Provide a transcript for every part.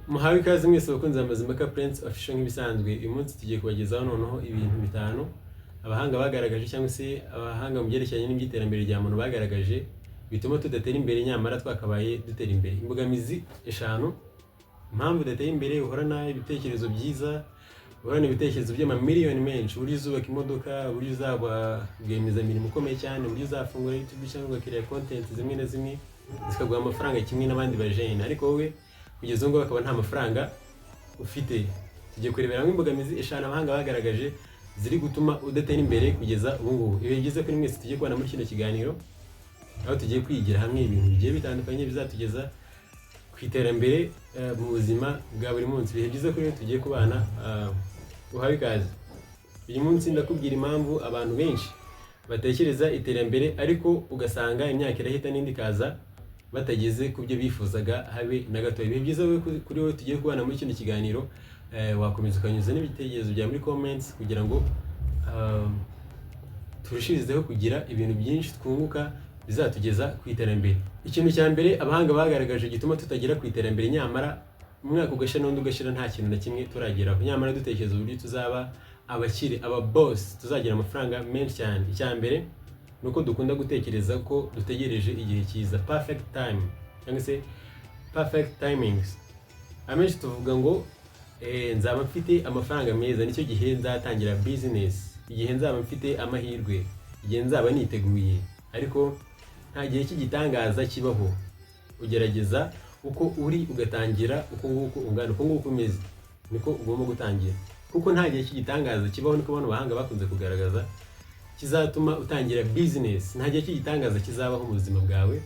Muhawe ikaze mwese bakunze Mazimhaka Prince Official nk'ibisanzwe. Uyu munsi tugiye kubagezaho noneho ibintu bitanu abahanga bagaragaje cyangwa se abahanga mu byerekeranye n'imyiterambere rya muntu bagaragaje bituma tudatera imbere nyamara twakabaye dutera imbere. Imbogamizi eshanu impamvu udatera imbere: uhorana ibitekerezo byiza, uhorana ibitekerezo by'amamiliyoni menshi, uburyo uzubaka imodoka, uburyo uzaba rwiyemezamirimo ukomeye cyane, uburyo uzafungura YouTube cyangwa ugakira content zimwe na zimwe zikaguha amafaranga kimwe n'abandi bajene, ariko wowe kugeza ubu akaba nta mafaranga ufite. Tugiye kurebera hamwe imbogamizi eshanu abahanga bagaragaje ziri gutuma udatera imbere kugeza ubu ngubu. Ibi byiza kuri mwese tugiye kubana muri kino kiganiro, aho tugiye kwigira hamwe ibintu bigiye bitandukanye bizatugeza ku iterambere mu buzima bwa buri munsi. Ibihe byiza kuri tugiye kubana, uhawe ikaze. Uyu munsi ndakubwira impamvu abantu benshi batekereza iterambere ariko ugasanga imyaka irahita n'indi kaza batageze ku byo bifuzaga habe na gato. Ibihe byiza kuri wowe tugiye kubana muri kino kiganiro, wakomeza ukanyuza n'ibitekerezo bya muri comments kugira ngo turushirizeho kugira ibintu byinshi twunguka bizatugeza ku iterambere. Ikintu cya mbere abahanga bagaragaje gituma tutagera ku iterambere nyamara umwaka ugashira n'undi ugashira nta kintu na kimwe turageraho, nyamara dutekereza uburyo tuzaba abakire, aba boss, tuzagira amafaranga menshi cyane. Icya mbere nuko dukunda gutekereza ko dutegereje igihe cyiza, perfect time cyangwa se perfect timings. Amenshi tuvuga ngo nzaba mfite amafaranga meza, nicyo gihe nzatangira business, igihe nzaba mfite amahirwe, igihe nzaba niteguye. Ariko nta gihe cy'igitangaza kibaho. Ugerageza uko uri ugatangira uko nguko ungana, uko nguko umeze niko ugomba gutangira, kuko nta gihe cy'igitangaza kibaho. Niko bano bahanga bakunze kugaragaza kizatuma utangira business. Nta gihe cy'igitangaza kizabaho mu buzima bwawe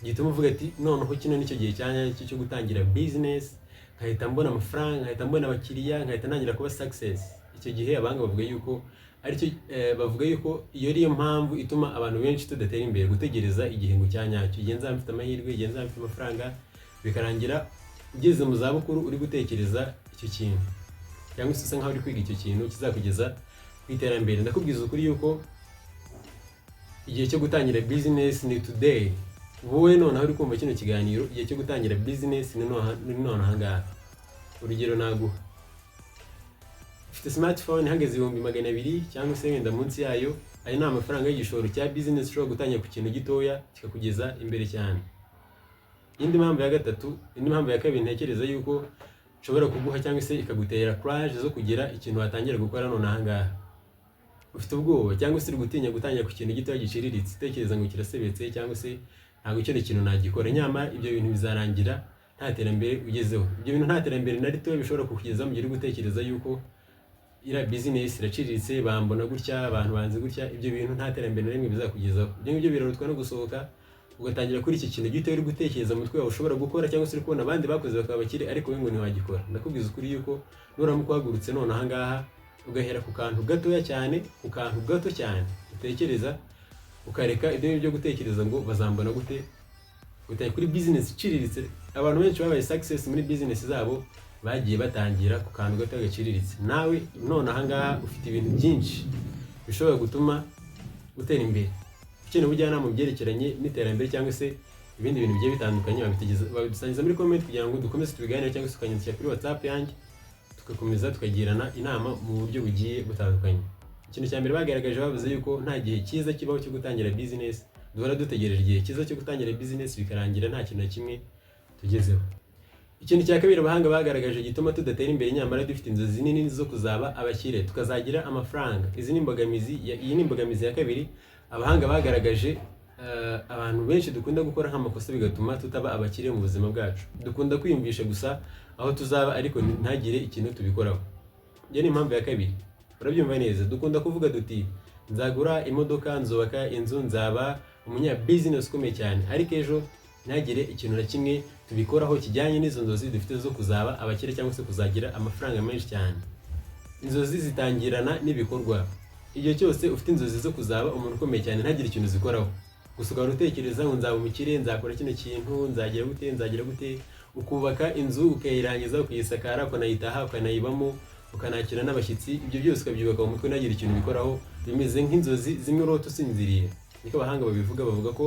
gituma uvuga ati noneho kino nicyo gihe cyanya cyo gutangira business, nkahita mbona amafaranga, nkahita mbona abakiriya, nkahita ntangira kuba success. Icyo gihe abanga bavuga yuko aricyo bavuga yuko iyo ariyo mpamvu ituma abantu benshi tudatera imbere, gutegereza igihe ngo cyanyacyo, igihe nzaba mfite amahirwe, igihe nzaba mfite amafaranga, bikarangira ugeze mu zabukuru uri gutekereza icyo kintu cyangwa se usa nkaho uri kwiga icyo kintu kizakugeza ku iterambere. Ndakubwiza ukuri yuko igihe cyo gutangira business ni today. Wowe noneho uri kumva kino kiganiro, igihe cyo gutangira business ni none ahangaha. Urugero naguha: ufite smartphone ihagaze 200,000 cyangwa se wenda munsi yayo, ayo ni amafaranga y'igishoro cya business ushobora gutangira ku kintu gitoya kikakugeza imbere cyane. Indi mpamvu ya kabiri ntekereza yuko ushobora kuguha cyangwa se ikagutera courage zo kugira ikintu watangira gukora none ahangaha. Ufite ubwoba cyangwa se uri gutinya gutangira ku kintu gitoya giciriritse, utekereza ngo kirasebetse cyangwa se ntabwo icyo kintu nagikora, nyamara ibyo bintu bizarangira nta terambere ugezeho. Ibyo bintu nta terambere na rito bishobora kukugeza mu gihe uri gutekereza yuko ira business iraciriritse, bambona gutya, abantu banze gutya. Ibyo bintu nta terambere na rimwe bizakugezaho. Ibyo ngibyo birarutwa no gusohoka ugatangira kuri iki kintu gito uri gutekereza mu mutwe wawe ushobora gukora, cyangwa se uri kubona abandi bakoze bakaba bakire ariko we ngo ntiwagikora. Ndakubwiza ukuri yuko nuramuka uhagurutse none ahangaha ugahera ku kantu gatoya cyane, ku kantu gato cyane utekereza, ukareka ibyo byo gutekereza ngo bazambona gute, utari kuri business iciriritse. Abantu benshi babaye success muri business zabo bagiye batangira ku kantu gato gaciriritse. Nawe none ahangaha ufite ibintu byinshi bishobora gutuma utera imbere. Ukeneye ubujyanama mu byerekeranye n'iterambere cyangwa se ibindi bintu bigiye bitandukanye, babidusangiza muri comment kugira ngo dukomeze tubiganire, cyangwa se ukanyandikira kuri WhatsApp yanjye tugakomeza tukagirana inama mu buryo bugiye butandukanye. Ikintu cya mbere bagaragaje bavuze yuko nta gihe cyiza kibaho cyo gutangira business, duhora dutegereje igihe cyiza cyo gutangira business bikarangira nta kintu na kimwe tugezeho. Ikintu cya kabiri abahanga bagaragaje gituma tudatera imbere nyamara dufite inzozi nini zo kuzaba abakire, tukazagira amafaranga. Iyi ni imbogamizi ya kabiri abahanga bagaragaje. Abantu benshi dukunda gukora nk'amakosa bigatuma tutaba abakire mu buzima bwacu. Dukunda kwiyumvisha gusa aho tuzaba ariko ntagire ikintu tubikoraho. Iyo ni impamvu ya kabiri. Urabyumva neza? Dukunda kuvuga duti nzagura imodoka, nzubaka inzu, nzaba umunya business ukomeye cyane, ariko ejo ntagire ikintu na kimwe tubikoraho kijyanye n'izo nzozi dufite zo kuzaba abakire cyangwa se kuzagira amafaranga menshi cyane. Inzozi zitangirana n'ibikorwa. Igihe cyose ufite inzozi zo kuzaba umuntu ukomeye cyane ntagire ikintu zikoraho, gusa ugahora utekereza ngo nzaba umukire, nzakora kino kintu, nzagira gute, ukubaka inzu ukayirangiza, ukayisakara, ukanayitaha, ukanayibamo, ukanakira n'abashyitsi. Ibyo byose ukabyubaka mu mutwe ntagire ikintu bikoraho, bimeze nk'inzozi zimwe urota usinziriye. Niko abahanga babivuga, bavuga ko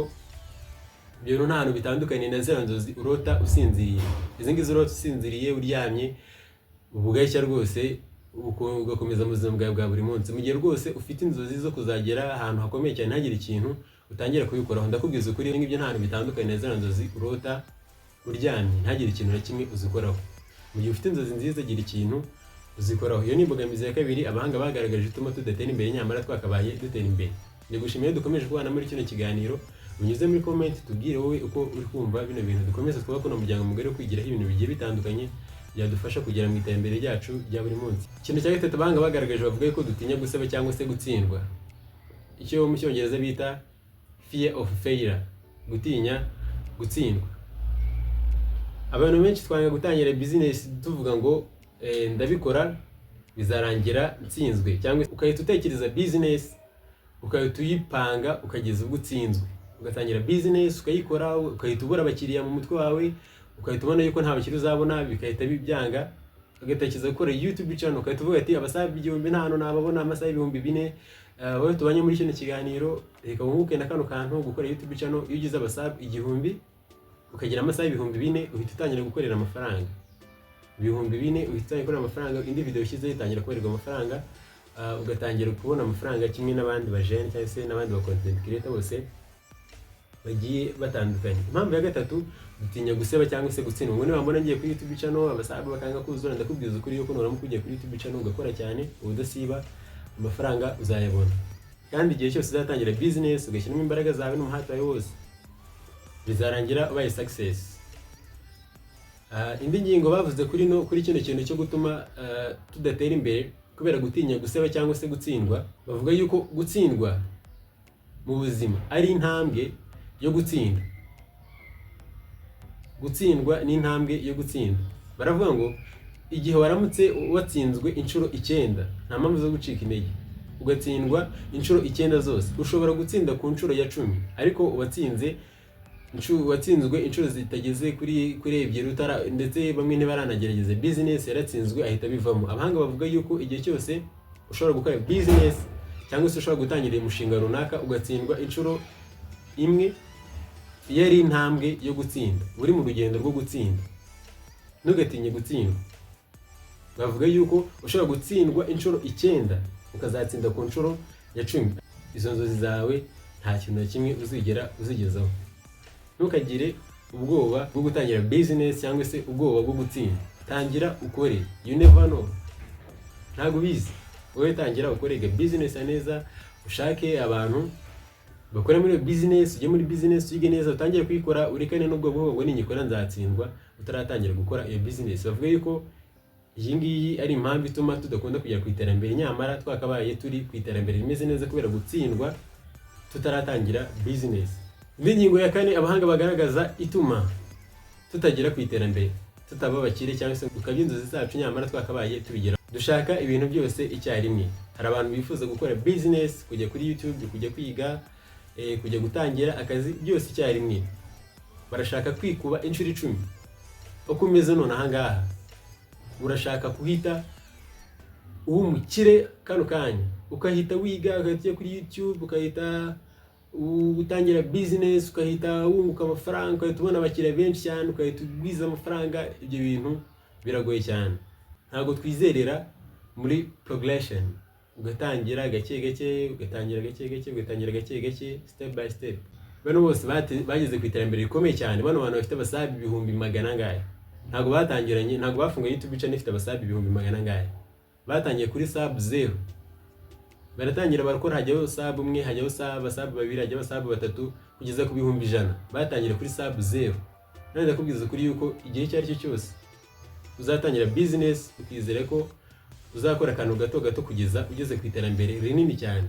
ibyo nta hantu bitandukanye na ziriya nzozi urota usinziriye. Izi ngizi urota usinziriye uryamye ubugashya rwose ugakomeza mu buzima bwawe bwa buri munsi. Mu gihe rwose ufite inzozi zo kuzagera ahantu hakomeye cyane ntagire ikintu utangira kubikoraho, ndakubwiza ukuri ibi ngibyo nta hantu bitandukanye na ziriya nzozi urota uryamye ntagire ikintu na kimwe uzikoraho. Mu gihe ufite inzozi nziza gira ikintu uzikoraho. Iyo ni imbogamizi ya kabiri abahanga bagaragaje ituma tudatera imbere nyamara twakabaye dutera imbere. Ndigushimiye dukomeje kubana muri kino kiganiro, unyuze muri comment tubwire wowe uko uri kumva bino bintu, dukomeze twubake uno muryango mugari wo kwigiraho ibintu bigiye bitandukanye byadufasha kugera mu iterambere ryacu rya buri munsi. Ikintu cya gatatu abahanga bagaragaje bavuga ko dutinya gusaba cyangwa se gutsindwa, icyo mu cyongereza bita fear of failure, gutinya gutsindwa. Abantu benshi twanga gutangira business tuvuga ngo ndabikora bizarangira nsinzwe, cyangwa ukahita utekereza business ukahita uyipanga ukageza ubwo utsinzwe. Ugatangira business ukayikora ukahita ubura abakiriya mu mutwe wawe, ukahita ubona yuko nta bakiriya uzabona, bikahita bibyanga. Ugatekereza gukora YouTube channel ukahita uvuga ati abasaba 1000 nta hano nababona, amasaha 2000. Wowe tubanye muri kino kiganiro reka wunguke na kano kantu gukora YouTube channel. Iyo ugize abasaba 1000 ukagira amasaha 4000 uhita utangira gukorera amafaranga 4000, uhita utangira gukorera amafaranga. Indi video ushyize itangira kuberwa amafaranga, ugatangira kubona amafaranga kimwe n'abandi bajene cyangwa se n'abandi ba content creator bose bagiye batandukanye. Impamvu ya gatatu dutinya guseba cyangwa se gutsindwa. Ngo nibambona ngiye kuri YouTube channel abasaba bakanga kuzura, ndakubwiza ukuri yuko nuramuka ugiye kuri YouTube channel ugakora cyane udasiba amafaranga uzayabona. Kandi igihe cyose uzatangira business ugashyiramo imbaraga zawe n'umuhate wawe wose bizarangira ubaye success. Indi ngingo bavuze kuri kino kintu cyo gutuma tudatera imbere kubera gutinya guseba cyangwa se gutsindwa, bavuga yuko gutsindwa mu buzima ari intambwe yo gutsinda. Gutsindwa ni intambwe yo gutsinda. Baravuga ngo igihe waramutse watsinzwe inshuro 9 nta mpamvu zo gucika intege. Ugatsindwa inshuro 9 zose, ushobora gutsinda ku nshuro ya 10, ariko watsinzwe inshuro zitageze kuri ebyiri utara, ndetse bamwe ntibaranagerageza business yaratsinzwe ahita bivamo. Abahanga bavuga yuko igihe cyose ushobora gukora business cyangwa se ushobora gutangira umushinga runaka ugatsindwa inshuro imwe, iyo ari intambwe yo gutsinda. Uri mu rugendo rwo gutsinda, ntugatinye gutsindwa. Bavuga yuko ushobora gutsindwa inshuro 9 ukazatsinda ku nshuro ya 10. Izo nzozi zawe nta kintu na kimwe uzigera uzigezaho. Ntukagire ubwoba bwo gutangira business cyangwa se ubwoba bwo gutsinda. Tangira ukore, you never know, ntago bizi. Wowe tangira ukorega business neza, ushake abantu bakora muri business, ujye muri business uyige neza, utangiye kuyikora urekane n'ubwo bwoba ngo ninyikora nzatsindwa utaratangira gukora iyo business. Bavuga yuko iyi ngiyi ari impamvu ituma tudakunda kujya ku iterambere nyamara twakabaye turi ku iterambere rimeze neza kubera gutsindwa tutaratangira business. Indi ngingo ya kane abahanga bagaragaza ituma tutagira ku iterambere, tutaba bakire cyangwa se tukabya inzozi zacu nyamara twakabaye tubigera. Dushaka ibintu byose icyarimwe. Hari abantu bifuza gukora business, kujya kuri YouTube, kujya kwiga, kujya gutangira akazi, byose icyarimwe. Barashaka kwikuba inshuro 10 uko umeze none aha ngaha. Urashaka kuhita umukire kano kanya, ukahita wiga, ukahita kuri YouTube, ukahita utangira business, ukahita wunguka amafaranga, ukahita ubona abakiriya benshi cyane, ukahita ugwiza amafaranga. Ibyo bintu biragoye cyane. Ntabwo twizerera muri progression. Ugatangira gake gake, ugatangira gake gake, ugatangira gake gake, step by step. Bano bose bageze ku iterambere rikomeye cyane. Bano bantu bafite abasabi 100,000 ngahe, ntabwo batangiranye, ntabwo bafunguye YouTube channel ifite abasabi 100,000 ngahe. Batangiye kuri sub 0. Baratangira barakora, hajyaho sub 1, hajyaho sub 2, hajyaho sub 3 kugeza ku 100,000. Batangira kuri sub 0. None ndakubwiza kuri yuko igihe cyari cyo cyose uzatangira business ukizere ko uzakora akantu gato gato kugeza ugeze ku iterambere rinini cyane.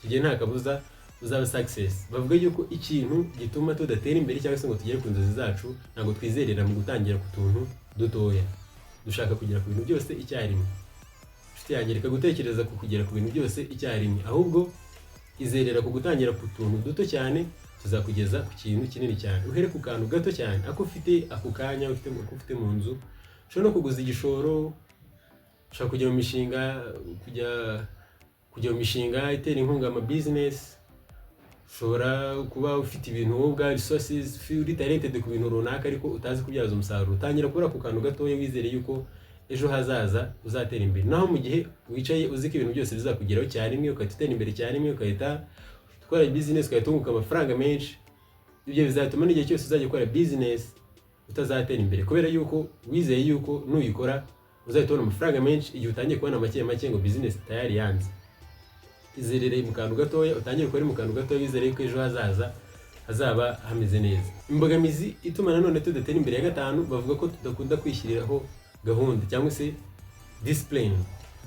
Kigiye nta kabuza uzaba success. Bavuga yuko ikintu gituma tudatera imbere cyangwa se ngo tugere ku nzozi zacu ntabwo twizerera mu gutangira ku tuntu dutoya. Dushaka kugera ku bintu byose icyarimwe. Nshuti yanjye reka gutekereza ku kugera ku bintu byose icyarimwe, ahubwo izerera ku gutangira ku tuntu duto cyane tuzakugeza ku kintu kinini cyane. Uhere ku kantu gato cyane ako ufite ako kanya ufite mu nzu. Ushobora no kuguza igishoro, ushobora kujya mu mishinga, kujya mu mishinga itera inkunga ama business, ushobora kuba ufite ibintu wowe ubwawe resources, uri talented ku bintu runaka ariko utazi kubyaza umusaruro. Utangira kubura ku kantu gatoya wizere yuko ejo hazaza uzatera imbere. Naho mu gihe wicaye uzi ko ibintu byose bizakugeraho cyarimwe, ukahita utera imbere cyarimwe, ukahita ukora business, ukahita unguka amafaranga menshi, ibyo bizatuma n'igihe cyose uzajya ukora business utazatera imbere, kubera yuko wizeye yuko nuyikora uzahita ubona amafaranga menshi igihe utangiye kubona make make ngo business tayari yanze. Izerere mu kantu gatoya, utangire ukore mu kantu gatoya, wizere yuko ejo hazaza hazaba hameze neza. Imbogamizi ituma nanone tudatera imbere ya gatanu, bavuga ko tudakunda kwishyiriraho gahunda cyangwa se discipline.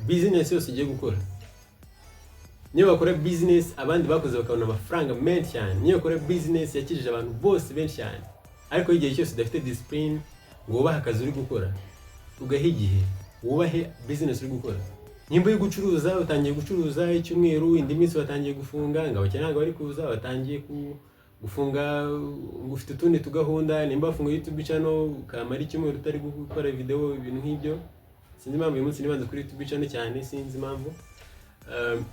Business yose ugiye gukora, niyo bakora business abandi bakoze bakabona amafaranga menshi cyane, niyo bakora business yakijije abantu bose benshi cyane, ariko igihe cyose udafite discipline ngo wubahe akazi uri gukora, ugahe igihe wubahe business uri gukora. Nimba uri gucuruza, utangiye gucuruza icyumweru, indi minsi watangiye gufunga, ngo abakiriya ntabwo bari kuza, watangiye gufunga, ufite utundi tugahunda. Nimba wafunga YouTube channel ukamara icyumweru utari gukora video, ibintu nk'ibyo. Sinzi impamvu uyu munsi nibanze kuri YouTube channel cyane, sinzi impamvu.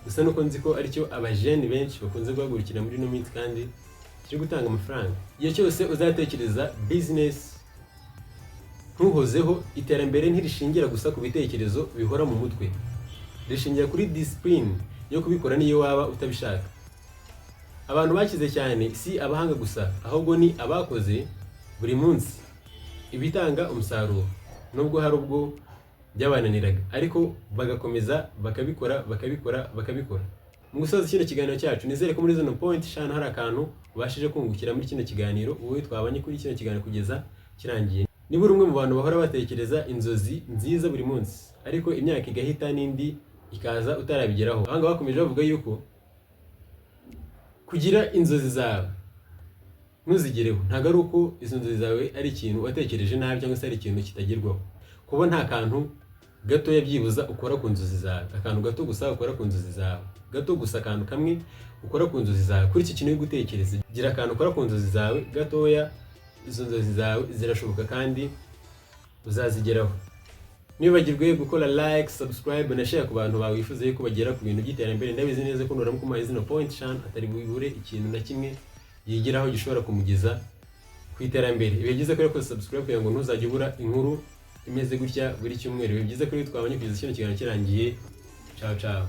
Gusa nuko nzi ko aricyo abajeni benshi bakunze guhagurukira muri no minsi kandi cyo gutanga amafaranga. Igihe cyose uzatekereza business, ntuhozeho. Iterambere ntirishingira gusa ku bitekerezo bihora mu mutwe, rishingira kuri discipline yo kubikora niyo waba utabishaka. Abantu bakize cyane si abahanga gusa, ahubwo ni abakoze buri munsi ibitanga umusaruro, nubwo hari ubwo byabananiraga ariko bagakomeza bakabikora. Mu gusoza kino kiganiro cyacu, nizere ko muri zino point shana hari akantu ubashije kungukira muri kino kiganiro, wowe twabanye kuri kino kiganiro kugeza kirangiye. Niba uri umwe mu bantu bahora batekereza inzozi nziza buri munsi ariko imyaka igahita n'indi ikaza utarabigeraho, abanga bakomeje bavuga yuko kugira inzozi zawe ntuzigereho ntago ari uko izo nzozi zawe ari ikintu watekereje nabi cyangwa se ari ikintu kitagerwaho. Kuba nta kantu gato yabyibuza ukora ku nzozi zawe, akantu gato gusa ukora ku nzozi zawe, gato gusa akantu kamwe ukora ku nzozi zawe. Kuri iki kintu uri gutekereza, gira akantu ukora ku nzozi zawe gatoya, izo nzozi zawe zirashoboka kandi uzazigeraho. Nibagirwe gukora like, subscribe na share ku bantu bawe wifuza yuko bagera ku bintu by'iterambere. Ndabizi neza ko nuramuka umaye zino point shan atari bubure ikintu na kimwe yigiraho gishobora kumugeza ku iterambere. Ibi byiza ko rero subscribe kugira ngo ntuzajye ubura inkuru imeze gutya buri cyumweru. Ibi byiza ko twabanye kugeza kino kiganiro kirangiye. Ciao ciao.